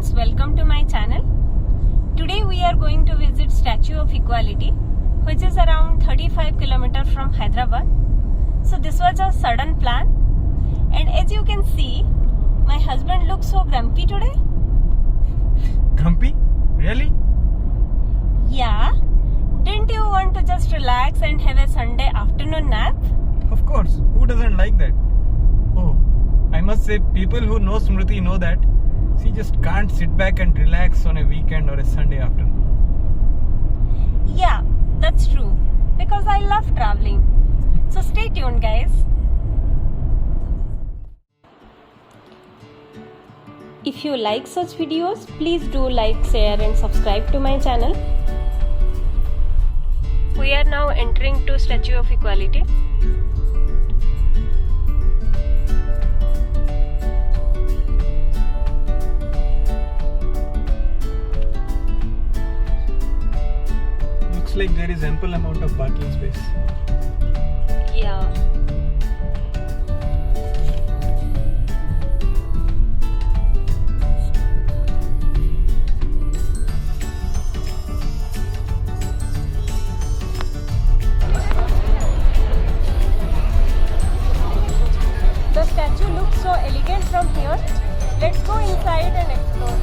friends, welcome to my channel. Today we are going to visit Statue of Equality, which is around 35 km from Hyderabad. So this was a sudden plan, and as you can see, my husband looks so grumpy today. Grumpy? Really? Yeah. Didn't you want to just relax and have a Sunday afternoon nap? Of course. Who doesn't like that? Oh, I must say, people who know Smriti know that she just can't sit back and relax on a weekend or a Sunday afternoon. Yeah, that's true. Because I love traveling. So stay tuned, guys. If you like such videos, please do like, share and subscribe to my channel. We are now entering to Statue of Equality. Looks like there is ample amount of parking space. Yeah. The statue looks so elegant from here. Let's go inside and explore.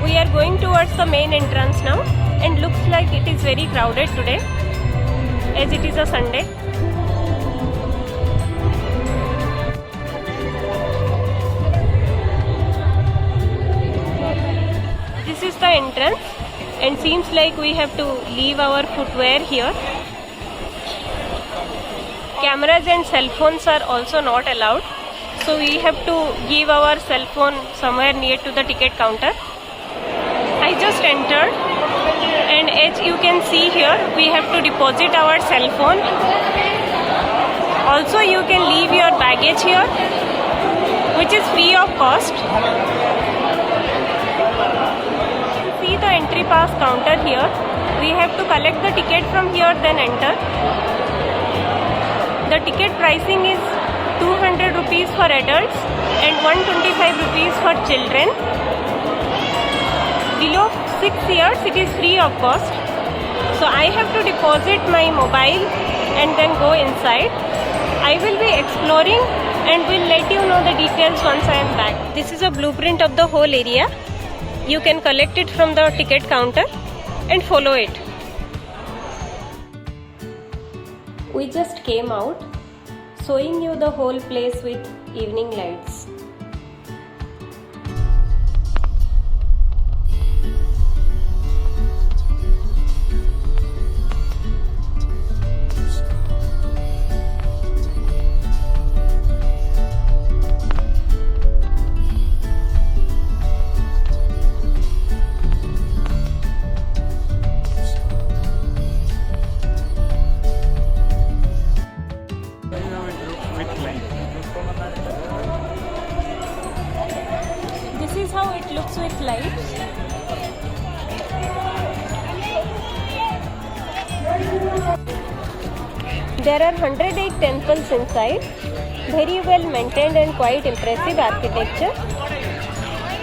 We are going towards the main entrance now, and looks like it is very crowded today as it is a Sunday. This is the entrance, and seems like we have to leave our footwear here. Cameras and cell phones are also not allowed, so we have to give our cell phone somewhere near to the ticket counter. I just entered, and as you can see here, we have to deposit our cell phone. Also, you can leave your baggage here, which is free of cost. See the entry pass counter here. We have to collect the ticket from here, then enter. The ticket pricing is 200 rupees for adults and 125 rupees for children. Below 6 years, it is free of cost. So I have to deposit my mobile and then go inside. I will be exploring and will let you know the details once I am back. This is a blueprint of the whole area. You can collect it from the ticket counter and follow it. We just came out, showing you the whole place with evening lights. This is how it looks with lights. There are 108 temples inside. Very well maintained and quite impressive architecture.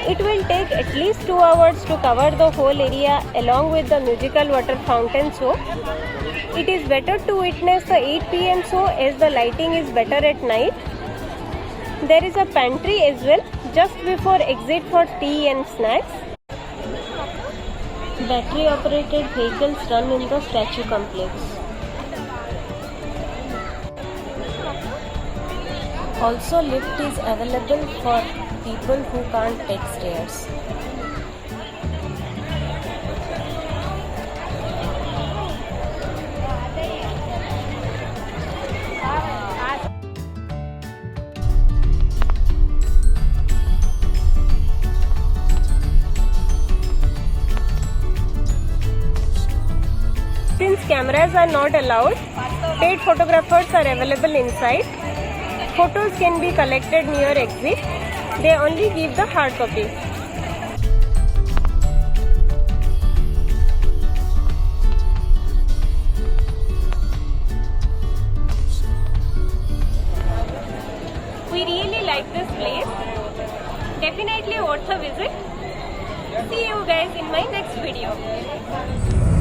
It will take at least 2 hours to cover the whole area along with the musical water fountain show. It is better to witness the 8 p.m. show as the lighting is better at night. There is a pantry as well just before exit for tea and snacks. Battery operated vehicles run in the statue complex. Also, lift is available for people who can't take stairs. Since cameras are not allowed, paid photographers are available inside. Photos can be collected near exit. They only give the hard copy. We really like this place. Definitely worth a visit. See you guys in my next video.